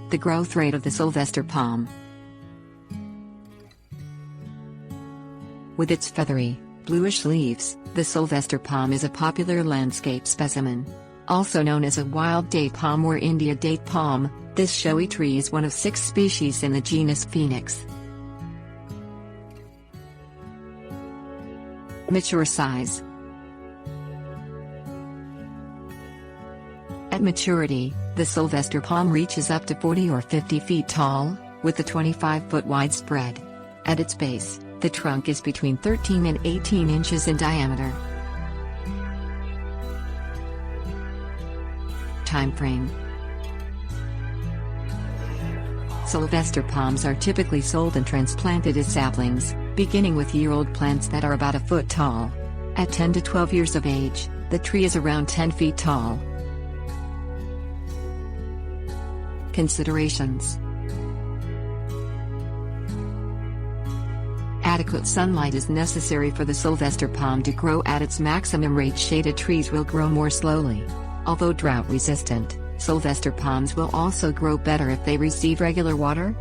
The growth rate of the Sylvester palm. With its feathery, bluish leaves, the Sylvester palm is a popular landscape specimen. Also known as a wild date palm or India date palm, this showy tree is one of 6 species in the genus Phoenix. Mature size. At maturity, the Sylvester palm reaches up to 40 or 50 feet tall, with a 25-foot wide spread. At its base, the trunk is between 13 and 18 inches in diameter. Time frame. Sylvester palms are typically sold and transplanted as saplings, beginning with year-old plants that are about a foot tall. At 10 to 12 years of age, the tree is around 10 feet tall. Considerations. Adequate sunlight is necessary for the Sylvester palm to grow at its maximum rate. Shaded trees will grow more slowly. Although drought-resistant, Sylvester palms will also grow better if they receive regular water,